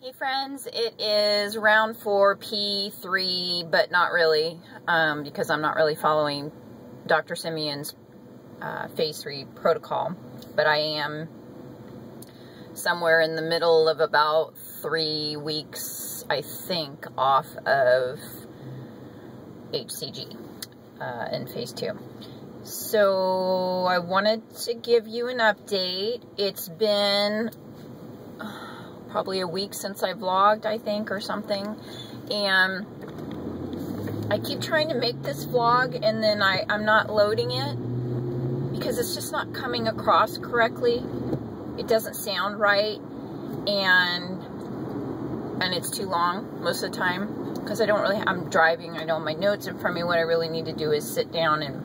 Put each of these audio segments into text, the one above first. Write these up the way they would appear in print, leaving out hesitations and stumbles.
Hey friends, it is round 4 P3, but not really, because I'm not really following Dr. Simeon's phase 3 protocol, but I am somewhere in the middle of about 3 weeks, I think, off of HCG in phase 2. So I wanted to give you an update. It's been probably a week since I vlogged, I think, or something, and I keep trying to make this vlog and then I'm not loading it because it's just not coming across correctly. It doesn't sound right, and it's too long most of the time because I'm driving. I know my notes in front of me. What I really need to do is sit down and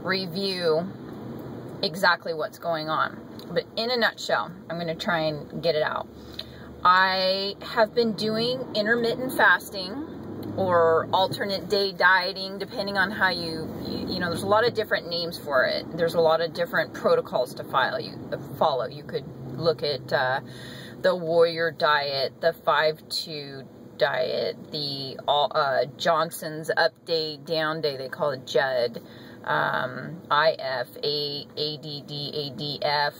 review exactly what's going on. But in a nutshell, I'm going to try and get it out. I have been doing intermittent fasting or alternate day dieting, depending on how you know, there's a lot of different names for it. There's a lot of different protocols to follow. You could look at the Warrior Diet, the 5-2 diet, the Johnson's Up Day, Down Day, they call it JUD, IF, ADD, ADF.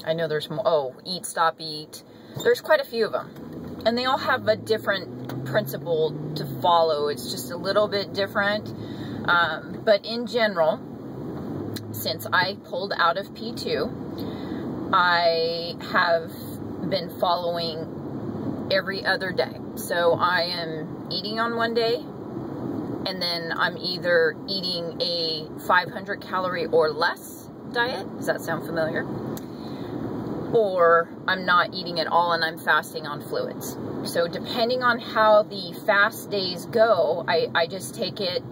I know there's more. Oh, Eat, Stop, Eat. There's quite a few of them, and they all have a different principle to follow. It's just a little bit different, but in general, since I pulled out of P2, I have been following every other day. So I am eating on one day, and then I'm either eating a 500 calorie or less diet. Does that sound familiar? Or I'm not eating at all and I'm fasting on fluids. So depending on how the fast days go, I just take it,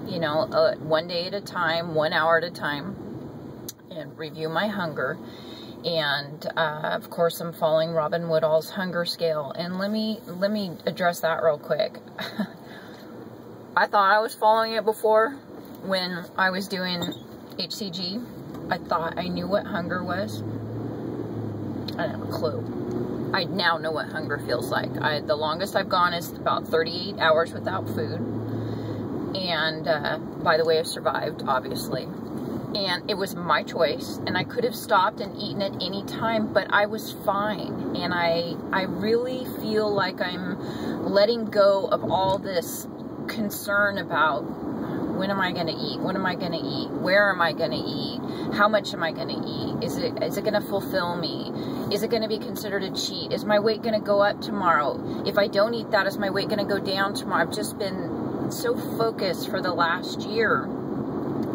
you know, one day at a time, 1 hour at a time, and review my hunger. And of course, I'm following Robin Woodall's hunger scale. And let me address that real quick. I thought I was following it before when I was doing HCG. I thought I knew what hunger was. I didn't have a clue. I now know what hunger feels like. The longest I've gone is about 38 hours without food. And by the way, I've survived, obviously. And it was my choice. And I could have stopped and eaten at any time, but I was fine. And I really feel like I'm letting go of all this concern about when am I going to eat? What am I going to eat? Where am I going to eat? How much am I going to eat? Is it going to fulfill me? Is it going to be considered a cheat? Is my weight going to go up tomorrow? If I don't eat that, is my weight going to go down tomorrow? I've just been so focused for the last year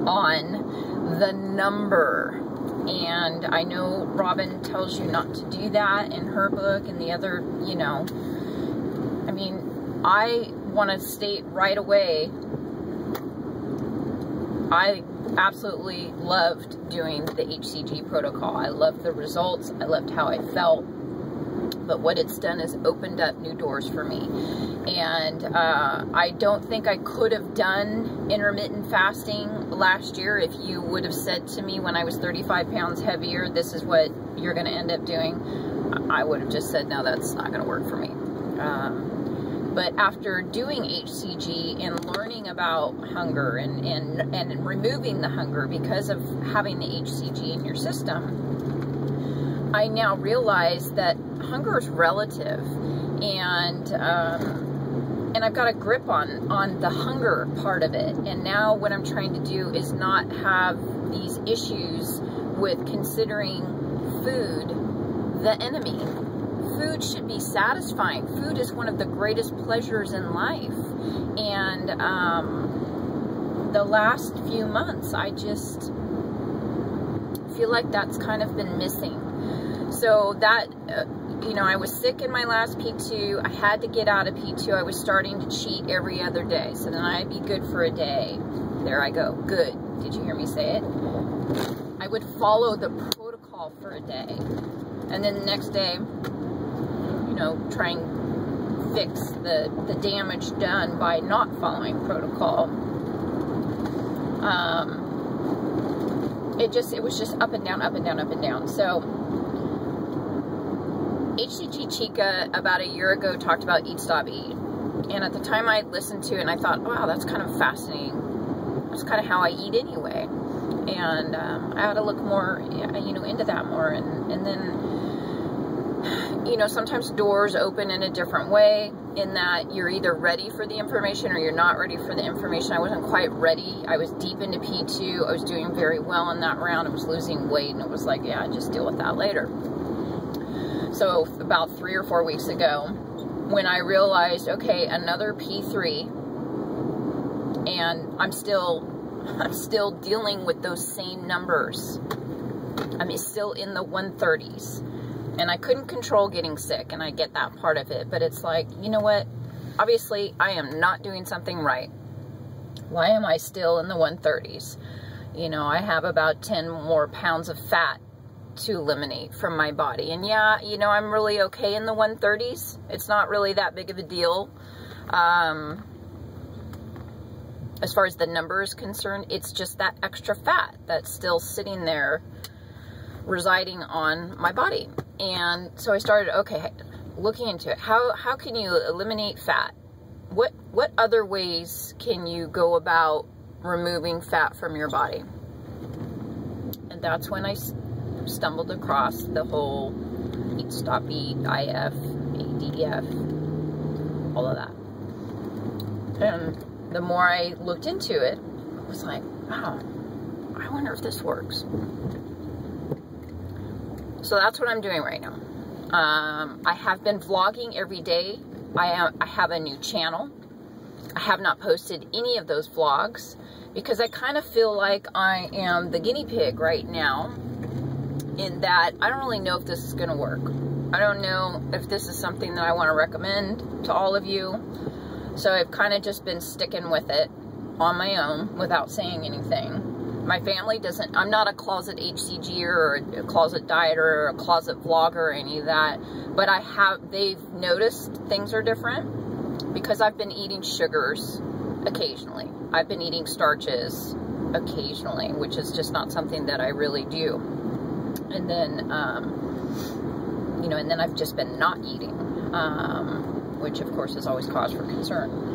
on the number. And I know Robin tells you not to do that in her book and the other, you know. I mean, I want to state right away, I absolutely loved doing the HCG protocol. I loved the results. I loved how I felt. But what it's done is opened up new doors for me. And I don't think I could have done intermittent fasting last year if you would have said to me when I was 35 pounds heavier, this is what you're going to end up doing. I would have just said, no, that's not going to work for me. But after doing HCG and learning about hunger and removing the hunger because of having the HCG in your system, I now realize that hunger is relative, and I've got a grip on the hunger part of it. And now what I'm trying to do is not have these issues with considering food the enemy. Food should be satisfying. Food is one of the greatest pleasures in life. And the last few months, I just feel like that's kind of been missing. So that, you know, I was sick in my last P2. I had to get out of P2. I was starting to cheat every other day. So then I'd be good for a day. There I go. Good. Did you hear me say it? I would follow the protocol for a day. And then the next day, try and fix the damage done by not following protocol. it was just up and down, up and down, up and down. So HCG Chica about a year ago talked about eat, stop, eat. And at the time I listened to it and I thought, wow, that's kind of fascinating. That's kind of how I eat anyway. And I ought to look more, you know, into that more. And then, you know, sometimes doors open in a different way, in that you're either ready for the information or you're not ready for the information. I wasn't quite ready. I was deep into P2. I was doing very well in that round. I was losing weight, and it was like, yeah, just deal with that later. So about 3 or 4 weeks ago, when I realized, okay, another P3, and I'm still dealing with those same numbers. I'm still in the 130s. And I couldn't control getting sick, and I get that part of it. But it's like, you know what? Obviously, I am not doing something right. Why am I still in the 130s? You know, I have about 10 more pounds of fat to eliminate from my body. And yeah, you know, I'm really okay in the 130s. It's not really that big of a deal. As far as the number is concerned, it's just that extra fat that's still sitting there residing on my body. And so I started, okay, looking into it. How can you eliminate fat? What other ways can you go about removing fat from your body? And that's when I stumbled across the whole eat, stop, eat, IF, ADF, all of that. And the more I looked into it, I was like, wow, I wonder if this works. So that's what I'm doing right now. I have been vlogging every day. I have a new channel. I have not posted any of those vlogs because I kind of feel like I am the guinea pig right now, in that I don't really know if this is going to work. I don't know if this is something that I want to recommend to all of you. So I've kind of just been sticking with it on my own without saying anything. My family doesn't, I'm not a closet HCGer or a closet dieter or a closet vlogger or any of that, but they've noticed things are different because I've been eating sugars occasionally. I've been eating starches occasionally, which is just not something that I really do. And then, you know, and then I've just been not eating, which of course is always cause for concern.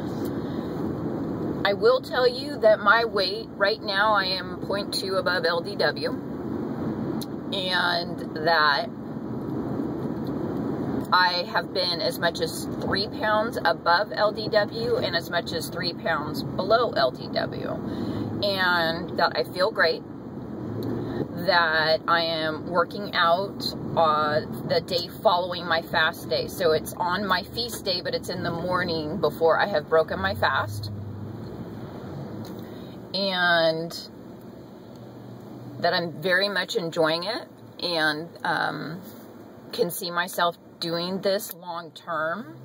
I will tell you that my weight right now, I am 0.2 above LDW, and that I have been as much as 3 pounds above LDW and as much as 3 pounds below LDW, and that I feel great, that I am working out the day following my fast day. So it's on my feast day, but it's in the morning before I have broken my fast. And that I'm very much enjoying it, and can see myself doing this long term.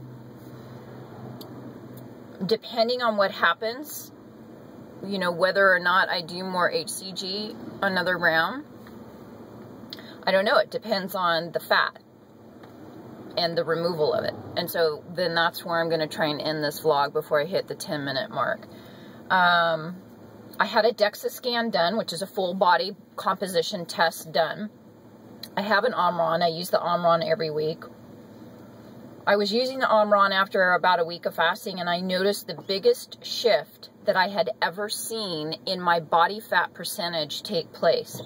Depending on what happens, you know, whether or not I do more HCG another round, I don't know. It depends on the fat and the removal of it. And so then that's where I'm going to try and end this vlog before I hit the 10-minute mark. I had a DEXA scan done, which is a full body composition test done. I have an Omron. I use the Omron every week. I was using the Omron after about a week of fasting, and I noticed the biggest shift that I had ever seen in my body fat percentage take place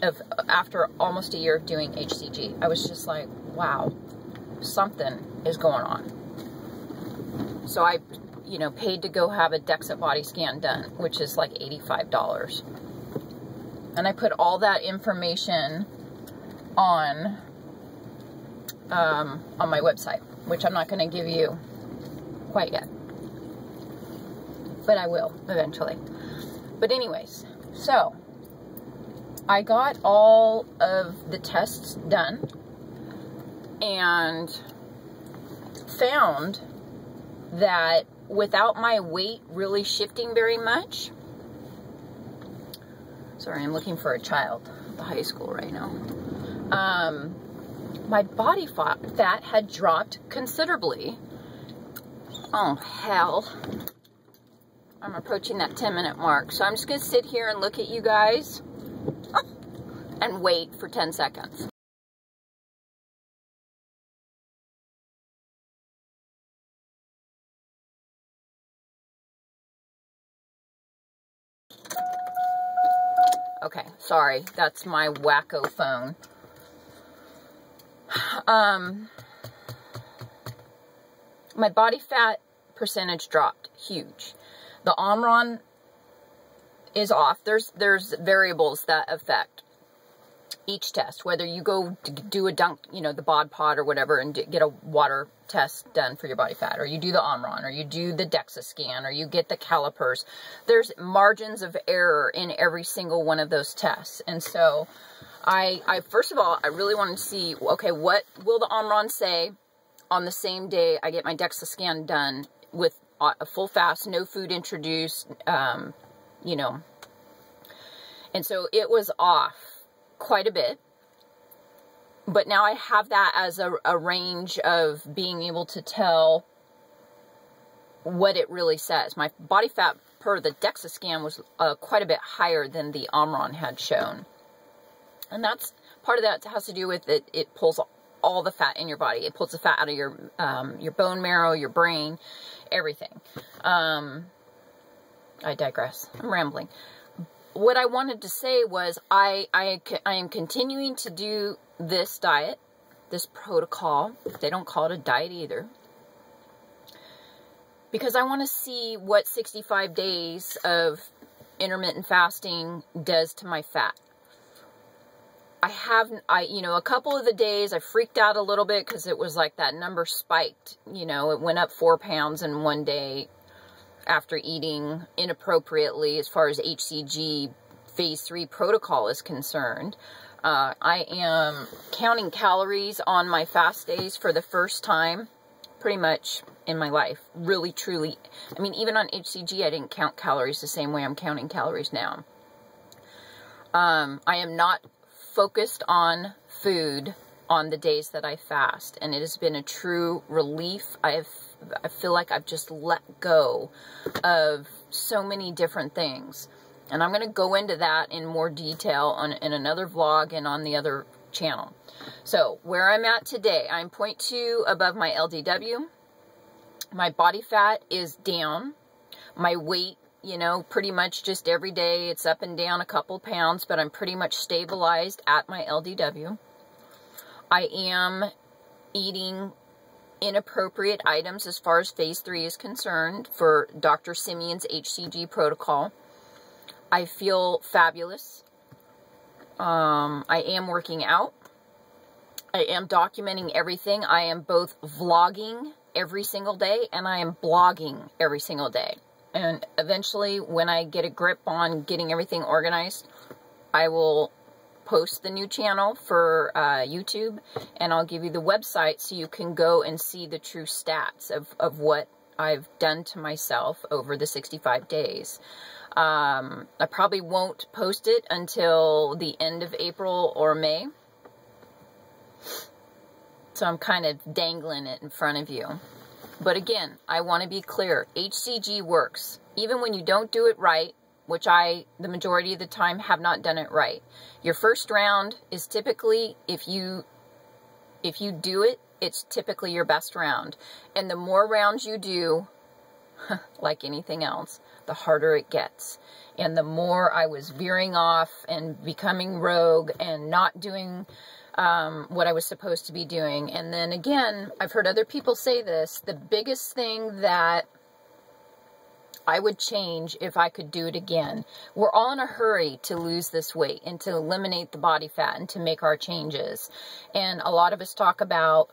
after almost a year of doing HCG. I was just like, wow, something is going on. So I, you know, paid to go have a DEXA body scan done, which is like $85. And I put all that information on my website, which I'm not going to give you quite yet, but I will eventually. But anyways, so I got all of the tests done and found that without my weight really shifting very much, sorry, I'm looking for a child at the high school right now, my body fat had dropped considerably. Oh, hell. I'm approaching that 10-minute mark, so I'm just going to sit here and look at you guys. and wait for 10 seconds. Okay, sorry, that's my wacko phone. My body fat percentage dropped huge. The Omron is off. There's variables that affect each test, whether you go do a dunk, you know, the bod pod or whatever, and get a water test done for your body fat, or you do the Omron, or you do the DEXA scan, or you get the calipers. There's margins of error in every single one of those tests. And so I first of all, I really wanted to see, okay, what will the Omron say on the same day I get my DEXA scan done with a full fast, no food introduced, you know. And so it was off quite a bit. But now I have that as a range of being able to tell what it really says. My body fat per the DEXA scan was quite a bit higher than the Omron had shown. And that's part of that has to do with it pulls all the fat in your body. It pulls the fat out of your bone marrow, your brain, everything. I digress. I'm rambling. What I wanted to say was I am continuing to do this diet, this protocol. They don't call it a diet either. Because I want to see what 65 days of intermittent fasting does to my fat. You know, a couple of the days I freaked out a little bit because it was like that number spiked. You know, it went up 4 pounds in one day after eating inappropriately as far as HCG phase 3 protocol is concerned. I am counting calories on my fast days for the first time pretty much in my life. Really, truly. I mean, even on HCG, I didn't count calories the same way I'm counting calories now. I am not focused on food on the days that I fast, and it has been a true relief. I feel like I've just let go of so many different things, and I'm going to go into that in more detail in another vlog and on the other channel. So where I'm at today, I'm 0.2 above my LDW. My body fat is down. My weight, you know, pretty much just every day it's up and down a couple pounds, but I'm pretty much stabilized at my LDW. I am eating inappropriate items as far as phase 3 is concerned for Dr. Simeon's HCG protocol. I feel fabulous. I am working out. I am documenting everything. I am both vlogging every single day and I am blogging every single day. And eventually, when I get a grip on getting everything organized, I will post the new channel for YouTube, and I'll give you the website so you can go and see the true stats of what I've done to myself over the 65 days. I probably won't post it until the end of April or May. So I'm kind of dangling it in front of you. But again, I want to be clear. HCG works. Even when you don't do it right, which the majority of the time, have not done it right. Your first round is typically, if you do it, it's typically your best round. And the more rounds you do, like anything else, the harder it gets. And the more I was veering off and becoming rogue and not doing what I was supposed to be doing. And then again, I've heard other people say this, the biggest thing that I would change if I could do it again. We're all in a hurry to lose this weight and to eliminate the body fat and to make our changes. And a lot of us talk about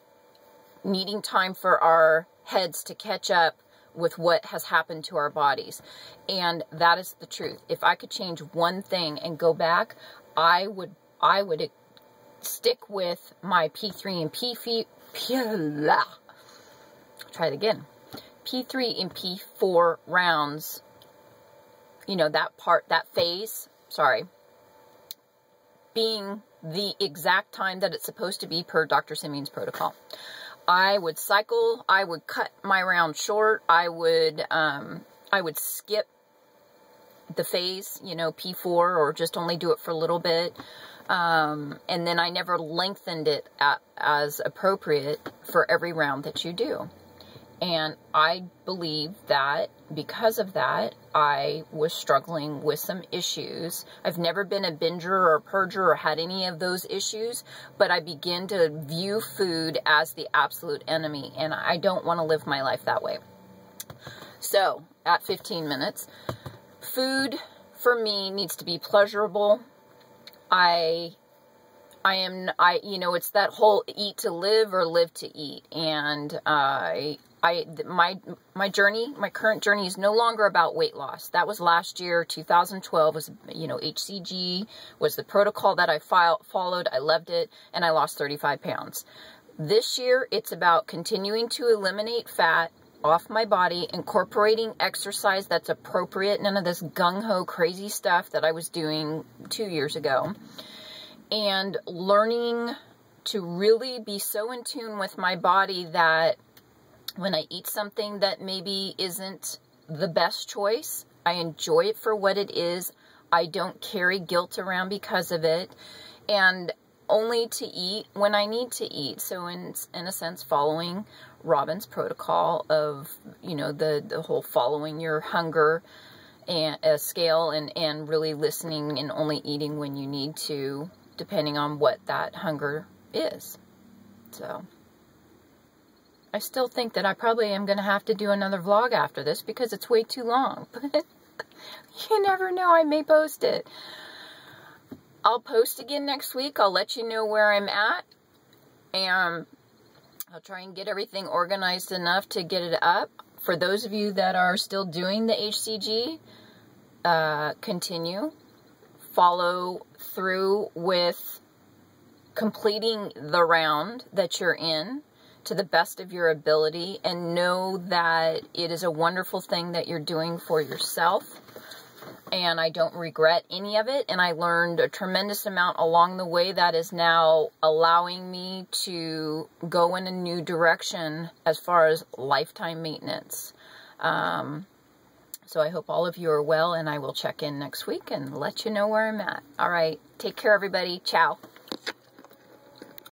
needing time for our heads to catch up with what has happened to our bodies. And that is the truth. If I could change one thing and go back, I would stick with my P3 and try it again. P3 and P4 rounds, you know, that phase, being the exact time that it's supposed to be per Dr. Simeon's protocol. I would cycle, I would cut my round short, I would skip the phase, you know, P4, or just only do it for a little bit. And then I never lengthened it as appropriate for every round that you do. And I believe that because of that, I was struggling with some issues. I've never been a binger or a purger or had any of those issues, but I begin to view food as the absolute enemy, and I don't want to live my life that way. So, at 15 minutes, food for me needs to be pleasurable. You know, it's that whole eat to live or live to eat. And my journey, my current journey is no longer about weight loss. That was last year, 2012 was, you know, HCG was the protocol that I followed. I loved it, and I lost 35 pounds. This year, it's about continuing to eliminate fat off my body, incorporating exercise that's appropriate, none of this gung-ho crazy stuff that I was doing 2 years ago. And learning to really be so in tune with my body that when I eat something that maybe isn't the best choice, I enjoy it for what it is. I don't carry guilt around because of it. And only to eat when I need to eat. So in a sense, following Robin's protocol of, you know, the whole following your hunger and scale and really listening and only eating when you need to, depending on what that hunger is. So, I still think that I probably am going to have to do another vlog after this because it's way too long. But you never know, I may post it. I'll post again next week. I'll let you know where I'm at. And I'll try and get everything organized enough to get it up. For those of you that are still doing the HCG, continue. Follow through with completing the round that you're in to the best of your ability, and know that it is a wonderful thing that you're doing for yourself. And I don't regret any of it, and I learned a tremendous amount along the way that is now allowing me to go in a new direction as far as lifetime maintenance. So I hope all of you are well, and I will check in next week and let you know where I'm at. All right. Take care, everybody. Ciao.